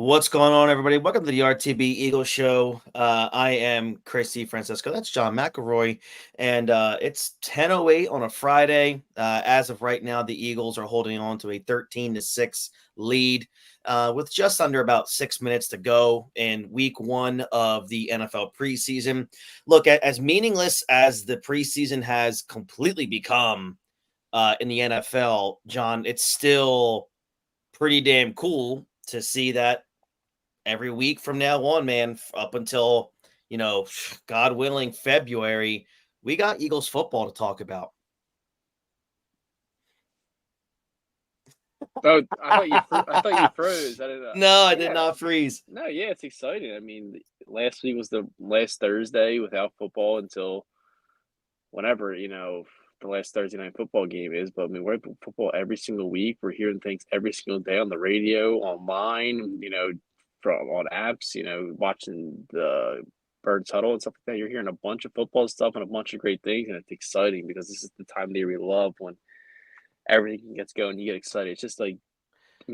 What's going on, everybody? Welcome to the RTB Eagle Show. I am Chris Francisco. That's John McElroy, and it's 10:08 on a Friday. As of right now, the Eagles are holding on to a 13-6 lead with just under about 6 minutes to go in Week 1 of the NFL preseason. Look, as meaningless as the preseason has completely become in the NFL, John, it's still pretty damn cool to see that every week from now on, man, up until, God willing, February, we got Eagles football to talk about. Oh, I thought you froze. I didn't know. No, I did Yeah, not freeze. no, yeah, it's exciting. I mean, last week was the last Thursday without football until whenever, the last Thursday night football game is. But I mean, we're at football every single week. We're hearing things every single day on the radio, online, from on apps, watching the Birds Huddle and stuff like that. You're hearing a bunch of football stuff and a bunch of great things, and it's exciting because this is the time of the year we love when everything gets going. You get excited. It's just like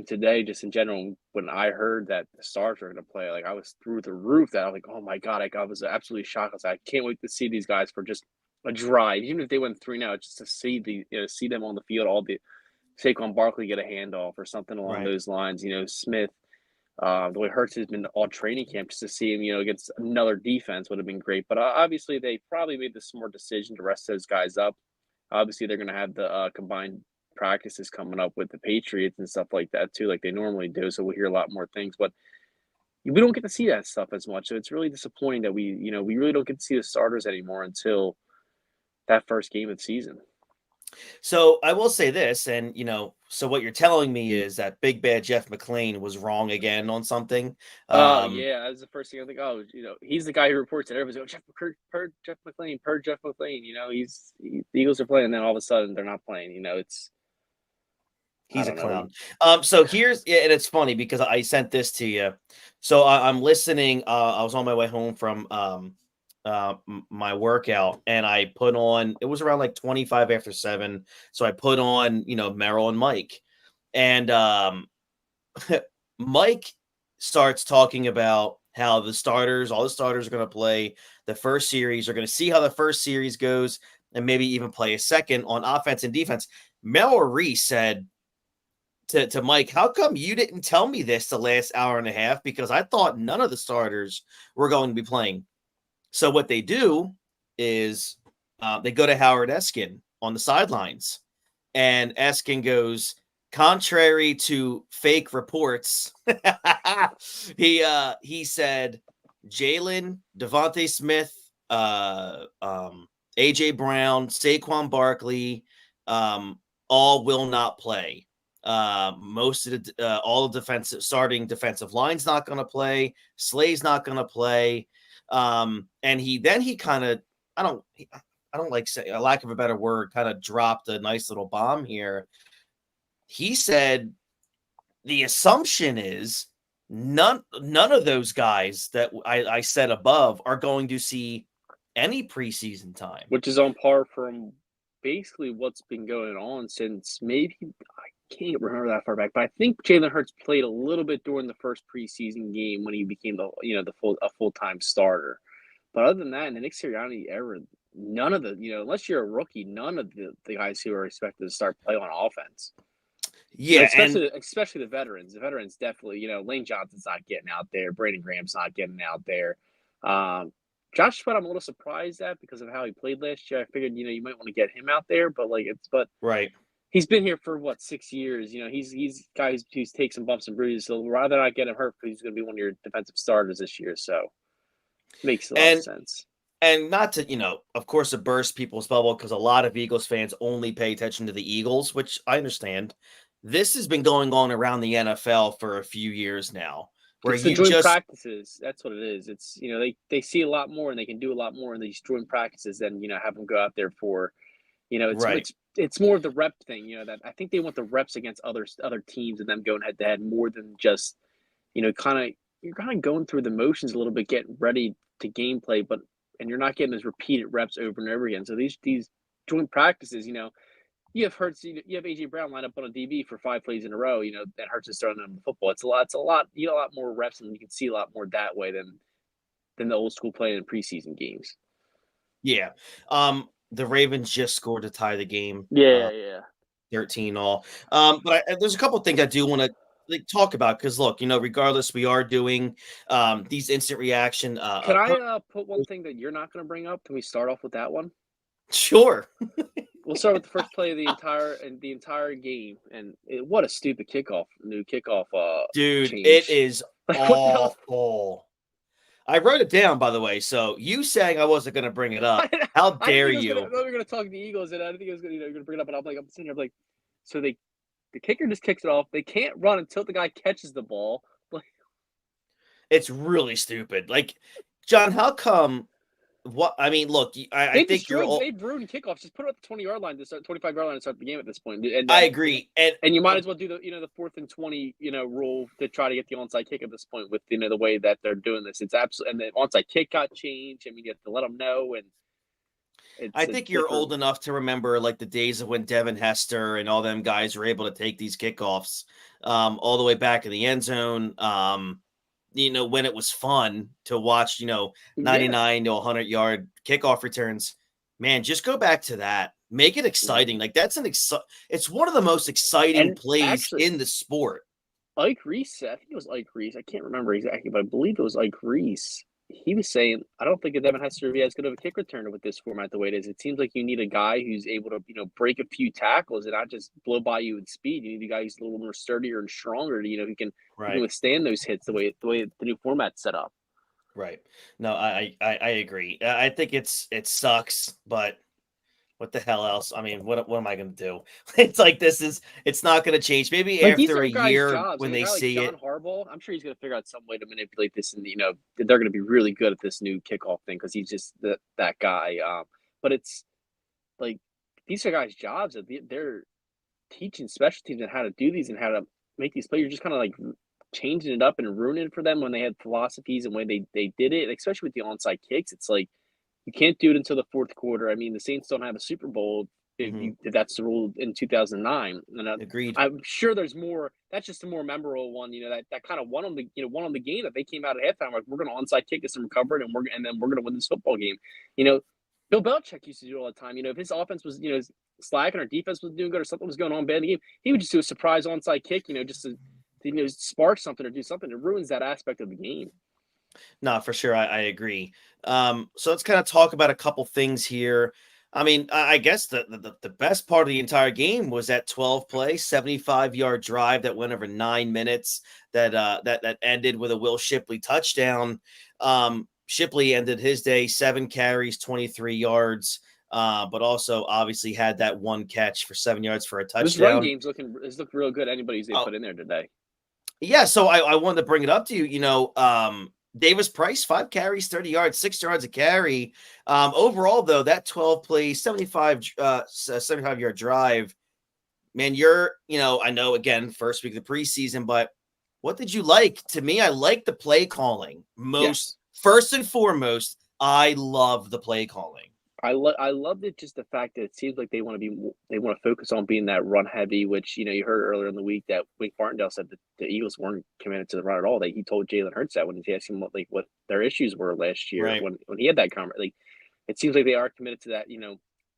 today, just in general, when I heard that the Stars were going to play, like I was through the roof. That I was like, "Oh my god!" I was absolutely shocked. I was like, "I can't wait to see these guys for just a drive, even if they went 3-0, just to see see them on the field. All the Saquon Barkley get a handoff or something along Right. those lines. Smith, the way Hurts has been all training camp, just to see him, against another defense would have been great. But obviously, they probably made the smart decision to rest those guys up. Obviously, they're going to have the combined practices coming up with the Patriots and stuff like that too, like they normally do. So we'll hear a lot more things, but we don't get to see that stuff as much. So it's really disappointing that we really don't get to see the starters anymore until that first game of the season. So I will say this, and so what you're telling me is that Big Bad Jeff McClain was wrong again on something. Oh Um, yeah, that's the first thing I think. Oh, he's the guy who reports it. Everybody's going, Jeff McClain, per Jeff McClain. The Eagles are playing, and then all of a sudden they're not playing. It's I He's a don't know. clown. So here's yeah, and it's funny because I sent this to you. So I'm listening. I was on my way home from my workout, and I put on. It was around like 25 after 7. So I put on Merrill and Mike, and Mike starts talking about how all the starters are going to play the first series. Are going to see how the first series goes, and maybe even play a second on offense and defense. Mel Reese said to Mike, how come you didn't tell me this the last hour and a half? Because I thought none of the starters were going to be playing. So what they do is they go to Howard Eskin on the sidelines, and Eskin goes, contrary to fake reports, he said Jalen, Devontae Smith, AJ Brown, Saquon Barkley, all will not play. Most of the all the starting defensive line's not going to play. Slay's not going to play. And he kind of I don't like say a lack of a better word, kind of dropped a nice little bomb here. He said the assumption is none of those guys that I said above are going to see any preseason time. Which is on par from basically what's been going on since maybe I can't remember that far back, but I think Jalen Hurts played a little bit during the first preseason game when he became the full-time starter. But other than that, in the Nick Sirianni era, none of the unless you're a rookie, none of the guys who are expected to start play on offense. Yeah, and Especially the veterans. The veterans definitely, Lane Johnson's not getting out there. Brandon Graham's not getting out there. Josh Sweat, I'm a little surprised at because of how he played last year. I figured, you might want to get him out there, but right. he's been here for what 6 years. He's guys who's take some bumps and bruises. So rather not get him hurt because he's going to be one of your defensive starters this year. So makes a lot of sense. And not to, of course, to burst people's bubble because a lot of Eagles fans only pay attention to the Eagles, which I understand. This has been going on around the NFL for a few years now, where It's the you joint just practices. That's what it is. It's they see a lot more and they can do a lot more in these joint practices than have them go out there for. It's right. it's more of the rep thing. That I think they want the reps against other teams and them going head to head more than just kind of you're kind of going through the motions a little bit, getting ready to gameplay, and you're not getting those repeated reps over and over again. So these joint practices, you have Hurts, you have AJ Brown lined up on a DB for 5 plays in a row. And Hurts is throwing them the football. It's a lot. You get a lot more reps, and you can see a lot more that way than the old school play in preseason games. Yeah. The Ravens just scored to tie the game. Yeah. 13 all. But there's a couple of things I do want to talk about because look, regardless, we are doing these instant reaction. Can I put one thing that you're not going to bring up? Can we start off with that one? Sure. We'll start with the first play of the entire game, and what a stupid new kickoff. Dude, change. it is Like, awful. I wrote it down, by the way. So you saying I wasn't going to bring it up? How dare you? I thought we were going to talk the Eagles, and I didn't think it was going to bring it up. And I'm sitting here like, so the kicker just kicks it off. They can't run until the guy catches the ball. Like, it's really stupid. Like, John, how come? What I mean, look, I think they've ruined kickoffs. Just put it at the 20-yard line to start 25-yard line to start the game at this point. And I agree, and you might as well do the 4th and 20 rule to try to get the onside kick at this point with the way that they're doing this. It's absolutely, and the onside kick got changed. I mean, you have to let them know. And I think you're old enough to remember like the days of when Devin Hester and all them guys were able to take these kickoffs all the way back in the end zone. When it was fun to watch, 99 to 100-yard kickoff returns, man, just go back to that. Make it exciting. Like that's it's one of the most exciting plays in the sport. Ike Reese, I think it was Ike Reese. I can't remember exactly, but I believe it was Ike Reese. He was saying, I don't think Devin Hester be as good of a kick returner with this format the way it is. It seems like you need a guy who's able to, break a few tackles and not just blow by you with speed. You need a guy who's a little more sturdier and stronger, who can withstand those hits the way the new format's set up. Right. No, I agree. I think it sucks, but what the hell else? I mean, what am I going to do? It's like it's not going to change. Maybe after a year when they see it. John Harbaugh, I'm sure he's going to figure out some way to manipulate this, and they're going to be really good at this new kickoff thing because he's just that guy. But it's like these are guys' jobs. They're teaching special teams and how to do these and how to make these plays. You're just kind of like changing it up and ruining it for them when they had philosophies and when they did it, especially with the onside kicks. It's like, you can't do it until the fourth quarter. I mean, the Saints don't have a Super Bowl if that's the rule in 2009. And agreed. I'm sure there's more. That's just a more memorable one. That kind of won on the game that they came out at halftime like we're going to onside kick this and recover it, and then we're going to win this football game. Bill Belichick used to do it all the time. If his offense was slacking or defense was doing good or something was going on bad in the game, he would just do a surprise onside kick. Just to spark something or do something. It ruins that aspect of the game. No, for sure. I agree. So let's kind of talk about a couple things here. I mean, I guess the best part of the entire game was that 12-play, 75-yard drive that went over 9 minutes that ended with a Will Shipley touchdown. Shipley ended his day 7 carries, 23 yards, but also obviously had that one catch for 7 yards for a touchdown. This run game's looked real good. Anybody's they put in there today. Yeah, so I wanted to bring it up to you. Davis Price, 5 carries, 30 yards, 6 yards a carry. Overall, though, that 12-play, 75-yard drive, man, I know, again, first week of the preseason, but what did you like? To me, I like the play calling. First and foremost, I love the play calling. I loved it, just the fact that it seems like they want to focus on being that run heavy, which you heard earlier in the week that Wink Martindale said that the Eagles weren't committed to the run at all. He told Jalen Hurts that when he asked him what their issues were last year when he had that conversation. It seems like they are committed to that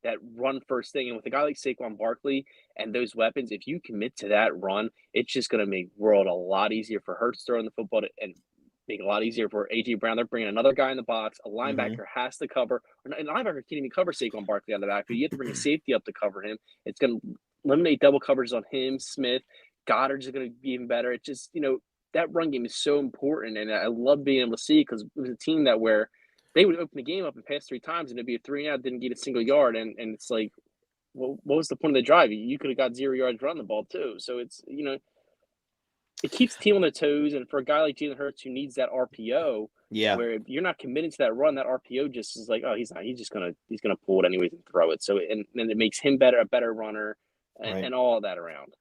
that run first thing. And with a guy like Saquon Barkley and those weapons, if you commit to that run, it's just going to make world a lot easier for Hurts throwing the football and make it a lot easier for A.J. Brown. They're bringing another guy in the box. A linebacker has to cover. A linebacker can't even cover Saquon Barkley on the back. You have to bring a safety up to cover him. It's going to eliminate double coverages on him, Smith. Goddard's going to be even better. It just, that run game is so important. And I love being able to see because it was a team that where they would open the game up and pass 3 times and it'd be a 3-and-out, didn't get a single yard. And it's like, well, what was the point of the drive? You could have got 0 yards running the ball too. So it's, it keeps the team on their toes, and for a guy like Jalen Hurts who needs that RPO, where if you're not committed to that run, that RPO just is like, oh, he's gonna pull it anyways and throw it. So and it makes him a better runner, and all of that around.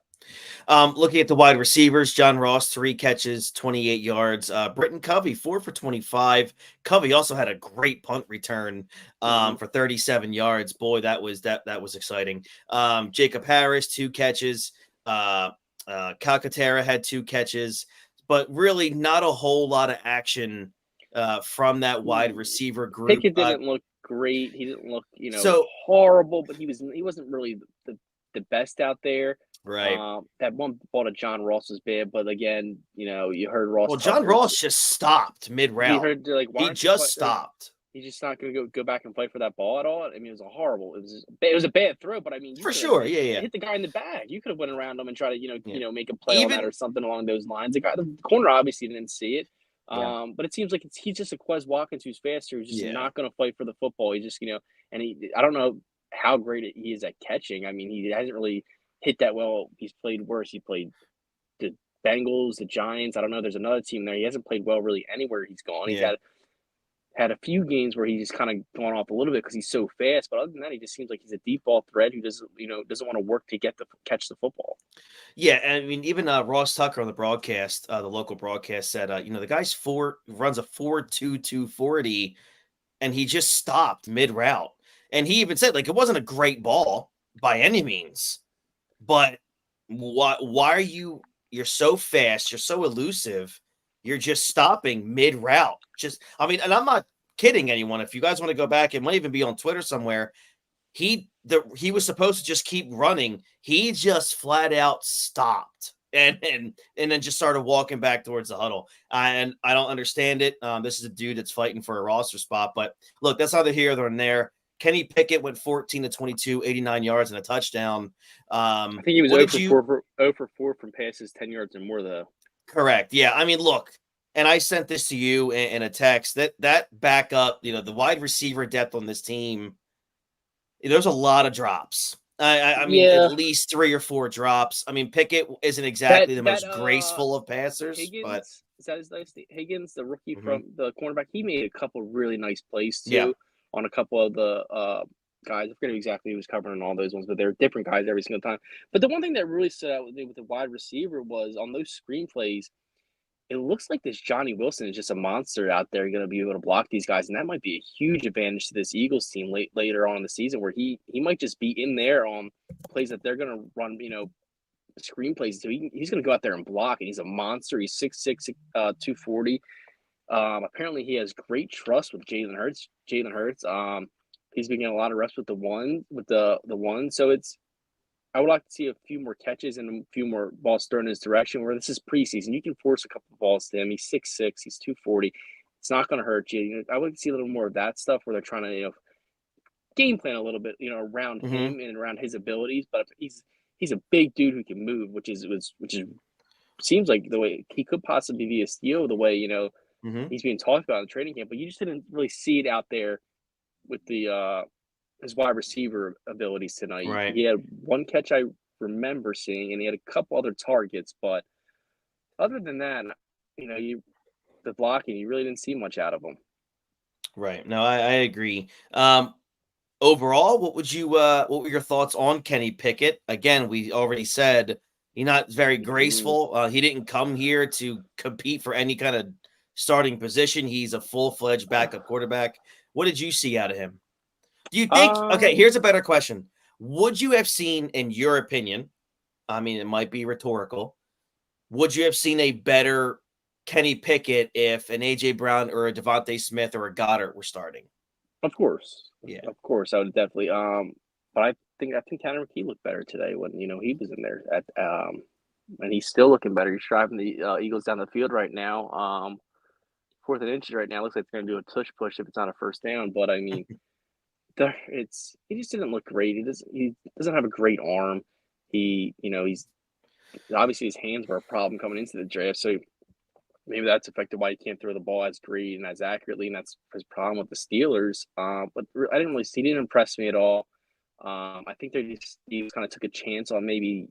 Looking at the wide receivers, John Ross, 3 catches, 28 yards. Britton Covey, 4 for 25. Covey also had a great punt return Mhm. for 37 yards. Boy, that was exciting. Jacob Harris, 2 catches. Calcaterra had 2 catches, but really not a whole lot of action from that wide receiver group. Pickett didn't look great. He didn't look, So horrible, but he wasn't really the best out there. right. That one ball to John Ross was bad, but again, you heard Ross Well, John Tucker's. Ross just stopped mid You route. heard they're like, why He aren't you just fight? Like, stopped. he's just not going to go back and fight for that ball at all. I mean, it was a horrible. It was a bad throw, but I mean, you For could have sure. Yeah, yeah. hit the guy in the back. You could have went around him and tried to Yeah. make a play on that or Even something along those lines. The corner obviously didn't see it. yeah. But it seems like he's just a Quez Watkins who's faster, who's just Yeah. not going to fight for the football. He just, and I don't know how great he is at catching. I mean, he hasn't really hit that well. He's played worse. He played the Bengals, the Giants. I don't know. There's another team there. He hasn't played well really anywhere he's gone. He's Yeah. had a few games where he's just kind of gone off a little bit because he's so fast. But other than that, he just seems like he's a deep ball threat who doesn't want to work to catch the football. Yeah, I mean, even Ross Tucker on the broadcast, the local broadcast said, the guy's runs a 4.22 40, and he just stopped mid route. And he even said, like, it wasn't a great ball by any means, but why are you're so fast, you're so elusive, you're just stopping mid route. I mean, and I'm not kidding anyone. If you guys want to go back, it might even be on Twitter somewhere. He was supposed to just keep running. He just flat out stopped and then just started walking back towards the huddle. And I don't understand it. This is a dude that's fighting for a roster spot, but look, that's neither here nor there. Kenny Pickett went 14 to 22, 89 yards and a touchdown. I think he was What 0 did for you 4 from passes 10 yards and more though. correct? Yeah, I mean, look, and I sent this to you in a text that backup, the wide receiver depth on this team. There's a lot of drops. I mean, at Yeah, least 3 or 4 drops. I mean, Pickett isn't that exactly the that most graceful of passers, but Higgins, is that his last name? Higgins, the rookie mhm, from the cornerback, he made a couple really nice plays yeah, too on a couple of the guys. I forget exactly who was covering all those ones, but they're different guys every single time. But the one thing that really stood out with me with the wide receiver was on those screen plays, it looks like this Johnny Wilson is just a monster out there going to be able to block these guys, and that might be a huge advantage to this Eagles team later on in the season, where he might just be in there on plays that they're going to run, screenplays. So he's going to go out there and block, and he's a monster. He's 6'6", 240. Apparently, he has great trust with Jalen Hurts. He's been getting a lot of reps with the one. So I would like to see a few more catches and a few more balls thrown in his direction. Where this is preseason, you can force a couple of balls to him. He's 6'6", he's 240. It's not going to hurt you. I would see a little more of that stuff where they're trying to game plan a little bit around mhm, him and around his abilities. But he's a big dude who can move, which is seems like the way he could possibly be a steal. The way mhm, he's being talked about in the training camp, but you just didn't really see it out there with the his wide receiver abilities tonight. right. He had one catch I remember seeing, and he had a couple other targets. But other than that, the blocking, you really didn't see much out of him. Right. No, I agree. Overall, what were your thoughts on Kenny Pickett? Again, we already said he's not very Mm, graceful. He didn't come here to compete for any kind of starting position. He's a full-fledged backup quarterback. What did you see out of him? Do you think okay, um, here's a better question. Would you have seen, in your opinion, I mean, it might be rhetorical, would you have seen a better Kenny Pickett if an AJ Brown or a Devontae Smith or a Goddard were starting? of course, Yeah. I would definitely. But I think Tanner McKee looked better today when he was in there and he's still looking better. He's driving the Eagles down the field right now. 4th and inches right now. Looks like they're gonna do a tush push if it's not a first down. But I mean, he just didn't look great. He doesn't have a great arm. He's obviously his hands were a problem coming into the draft. So maybe that's affected why he can't throw the ball as great and as accurately, and that's his problem with the Steelers. But I didn't really see. He didn't impress me at all. I think he just kind of took a chance on maybe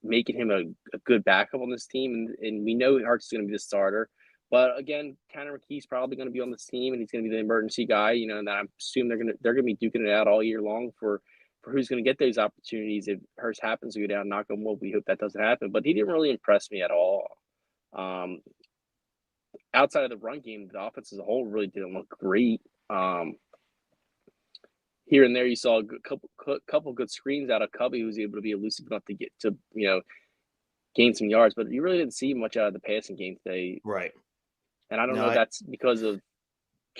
making him a good backup on this team, and we know Hart's going to be the starter. But again, Tanner McKee's probably going to be on this team, and he's going to be the emergency guy. And I assume they're going to be duking it out all year long for for who's going to get those opportunities if Hurst happens to go down. Knock on wood, we hope that doesn't happen. But he didn't really impress me at all. Outside of the run game, the offense as a whole really didn't look great. Here and there, you saw a couple good screens out of Cubby, who was able to be elusive enough to get to gain some yards, but you really didn't see much out of the passing game today. Right. And I don't know if that's because of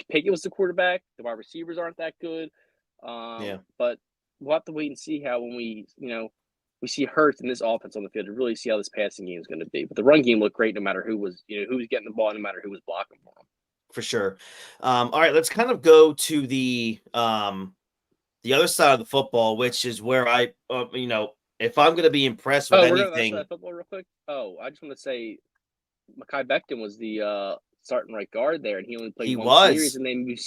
Pickett was the quarterback. The wide receivers aren't that good. But we'll have to wait and see how when we see Hurts in this offense on the field to really see how this passing game is going to be. But the run game looked great no matter who was getting the ball, no matter who was blocking for him. For sure. All right, let's kind of go to the other side of the football, which is where I, if I'm going to be impressed with anything. We're football real quick. I just want to say, Mekhi Becton was the starting right guard there, and he only played one series, and they moved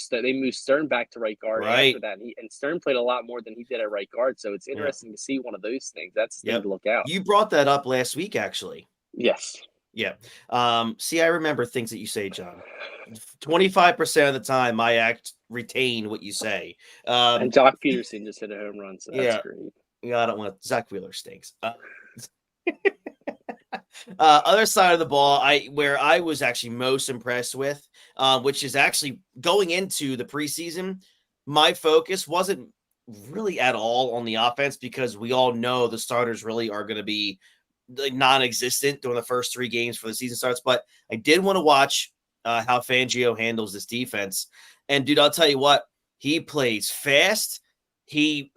Stern back to right guard after that. And Stern played a lot more than he did at right guard, so it's interesting to see one of those things. That's the thing to look out. You brought that up last week, actually. Yes. Yeah. See, I remember things that you say, John. 25% of the time, I retain what you say. And Jock Peterson just hit a home run, so that's great. Yeah, I don't want to. Zach Wheeler stinks. Other side of the ball, where I was actually most impressed with, which is actually going into the preseason, my focus wasn't really at all on the offense because we all know the starters really are going to be non-existent during the first 3 games for the season starts. But I did want to watch how Fangio handles this defense. And dude, I'll tell you what, he plays fast. He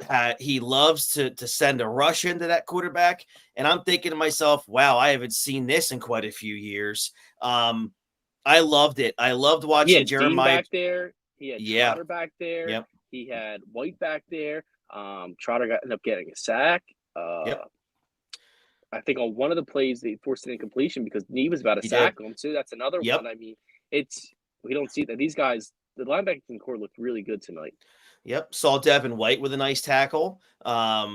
loves to send a rush into that quarterback. And I'm thinking to myself, wow, I haven't seen this in quite a few years. I loved it. I loved watching Jeremiah back there. He had Trotter back there. Yep. He had White back there. Trotter ended up getting a sack. I think on one of the plays they forced an incompletion because Knee was about to sack him. So that's another one. I mean, we don't see that these guys. The linebacking core looked really good tonight. Yep, saw Devin White with a nice tackle.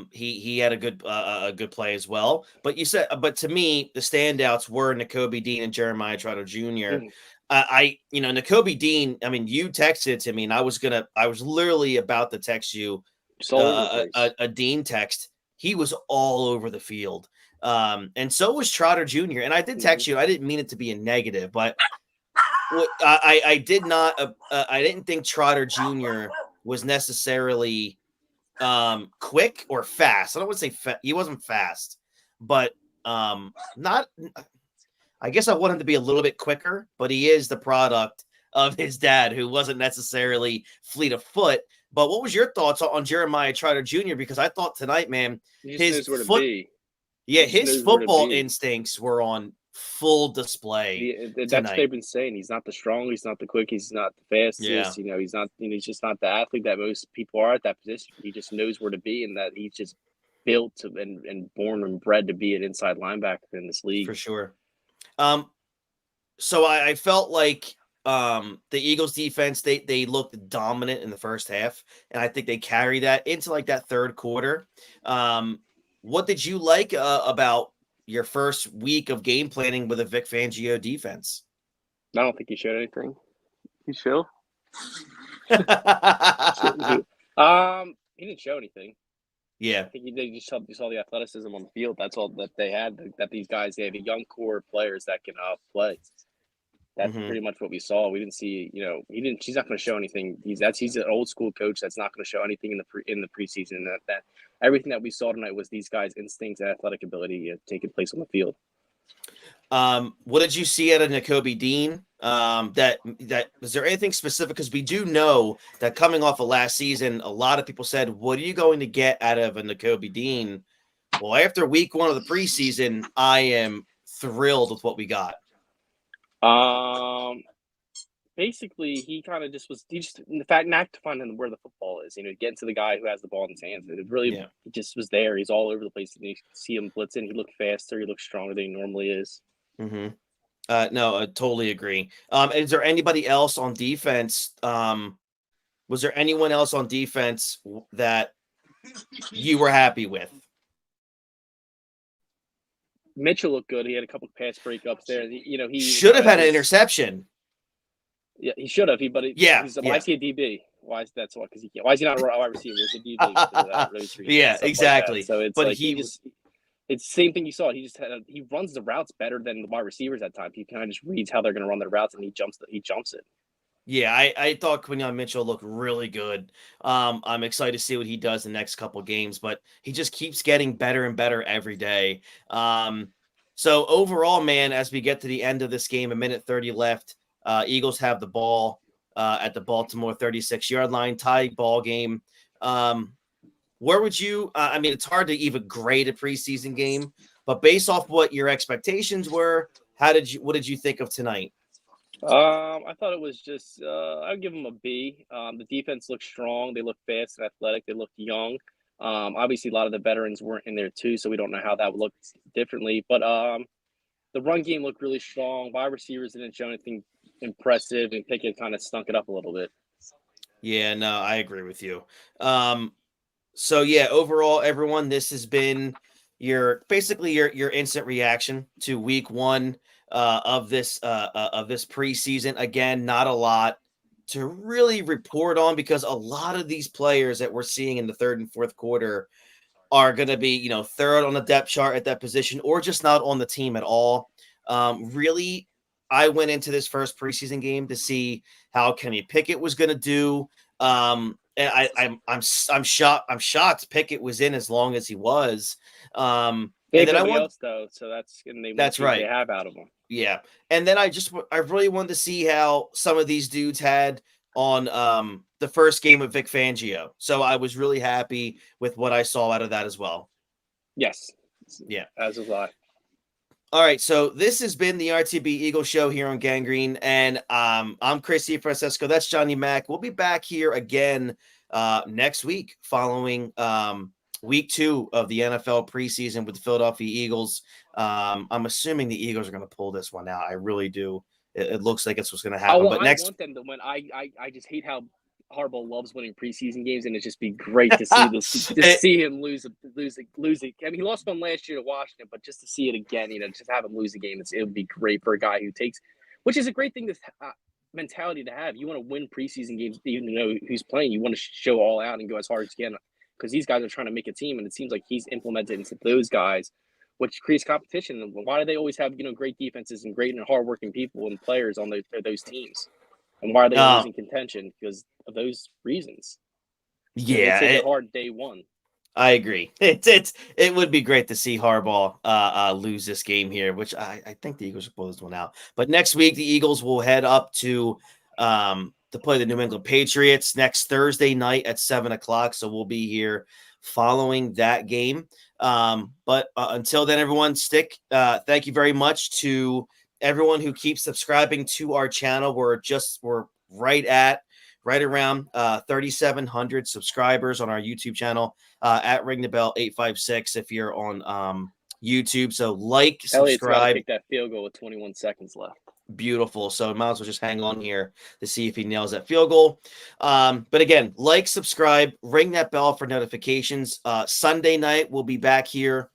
He had a good play as well. But to me, the standouts were Nakobe Dean and Jeremiah Trotter Jr. Nakobe Dean. I mean, you texted it to me, and I was literally about to text you a Dean text. He was all over the field, and so was Trotter Jr. And I did text you. I didn't mean it to be a negative, but I did not. I didn't think Trotter Jr. was necessarily quick or fast. I don't want to say he wasn't fast, but not. I guess I want him to be a little bit quicker, but he is the product of his dad, who wasn't necessarily fleet of foot. But what was your thoughts on Jeremiah Trotter Jr.? Because I thought tonight, man, his football instincts were on full display. That's what they've been saying. He's not the strong, he's not the quick, he's not the fastest. He's not. He's just not the athlete that most people are at that position. He just knows where to be, and that he's just built and born and bred to be an inside linebacker in this league for sure. So I felt like the Eagles defense, they looked dominant in the first half, and I think they carried that into like that third quarter. What did you like about your first week of game planning with a Vic Fangio defense? I don't think he showed anything. You sure? He didn't show anything. Yeah. I think you saw the athleticism on the field. That's all that they had. That these guys, they have a young core of players that can play. That's pretty much what we saw. We didn't see, he's not going to show anything. He's an old school coach that's not going to show anything in the preseason. That everything that we saw tonight was these guys' instincts and athletic ability taking place on the field. What did you see out of Nakobe Dean? That was there anything specific? Because we do know that coming off of last season, a lot of people said, "What are you going to get out of a Nakobe Dean?" Well, after week 1 of the preseason, I am thrilled with what we got. Basically, he kind of just was. He just, in fact, not to find where the football is. Getting to the guy who has the ball in his hands. It really, he just was there. He's all over the place. And you see him blitzing. He looked faster. He looked stronger than he normally is. No, I totally agree. Is there anybody else on defense? Was there anyone else on defense that you were happy with? Mitchell looked good. He had a couple of pass breakups there. He should have had an interception. Yeah, he should have. He's a YC DB. why is that so? Because why is he not a wide receiver? Is it because of that, those reasons, Yeah, stuff like that. exactly. So it's But like he was it's the same thing you saw. He runs the routes better than the wide receivers at times. He kind of just reads how they're going to run their routes, and he jumps it. Yeah, I thought Quinyon Mitchell looked really good. I'm excited to see what he does the next couple games, but he just keeps getting better and better every day. So overall, man, as we get to the end of this game, a minute 30 left, Eagles have the ball at the Baltimore 36-yard line, tie ball game. Where would you? I mean, it's hard to even grade a preseason game, but based off what your expectations were, what did you think of tonight? I thought it was just I'd give them a B. The defense looked strong. They looked fast and athletic. They looked young. Obviously, a lot of the veterans weren't in there too, so we don't know how that would look differently. But the run game looked really strong. Wide receivers didn't show anything impressive, and Pickett kind of stunk it up a little bit. Yeah, no, I agree with you. So yeah, overall, everyone, this has been your instant reaction to week one of this preseason. Again, not a lot to really report on because a lot of these players that we're seeing in the third and fourth quarter are going to be, third on the depth chart at that position or just not on the team at all. Really, I went into this first preseason game to see how Kenny Pickett was going to do. And I'm shocked. I'm shocked Pickett was in as long as he was. They And have then I nobody want else though, so and they want to that's see what they right. have out of them. Yeah. And then I really wanted to see how some of these dudes had on the first game of Vic Fangio. So I was really happy with what I saw out of that as well. Yes. Yeah. As was I. All right, so this has been the RTB Eagle Show here on Gangrene, and I'm Christy Francesco. That's Johnny Mack. We'll be back here again next week following week 2 of the NFL preseason with the Philadelphia Eagles. I'm assuming the Eagles are going to pull this one out. I really do. It looks like it's what's going to happen. Oh, well, But I next, want them to win. I just hate how Harbaugh loves winning preseason games, and it'd just be great to see this, to see him lose it. I mean, he lost one last year to Washington, but just to see it again, just have him lose a game, it would be great for a guy who takes, which is a great thing, this mentality to have. You want to win preseason games, even though who's playing. You want to show all out and go as hard as you can, because these guys are trying to make a team, and it seems like he's implemented into those guys, which creates competition. And why do they always have great defenses and great and hardworking people and players on those teams? And why are they always in contention? Because of those reasons. They take it hard day one. I agree. It would be great to see Harbaugh lose this game here, which I think the Eagles will pull this one out. But next week the Eagles will head up to play the New England Patriots next Thursday night at 7:00. So we'll be here following that game. But until then, everyone, thank you very much to everyone who keeps subscribing to our channel. We're right around 3,700 subscribers on our YouTube channel at Ring the Bell 856 if you're on YouTube. So Elliott's got to subscribe. kick that field goal with 21 seconds left. Beautiful. So might as well just hang on here to see if he nails that field goal. But again, subscribe, ring that bell for notifications. Sunday night, we'll be back here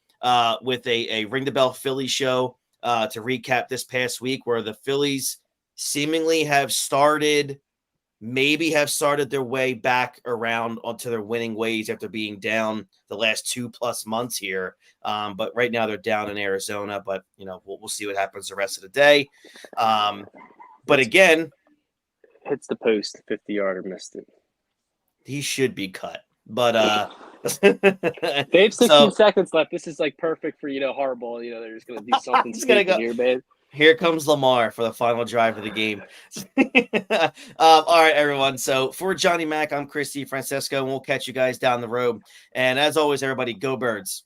with a Ring the Bell Philly show to recap this past week where the Phillies seemingly have started their way back around onto their winning ways after being down the last 2+ months here. But right now they're down in Arizona, but we'll see what happens the rest of the day. But again, hits the post, 50-yarder, missed it. He should be cut. But they have 16 seconds left. This is like perfect for Harbaugh. They're just gonna do something stupid here, man. Here comes Lamar for the final drive of the game. All right, everyone. So for Johnny Mack, I'm Christy Francesco, and we'll catch you guys down the road. And as always, everybody, go Birds.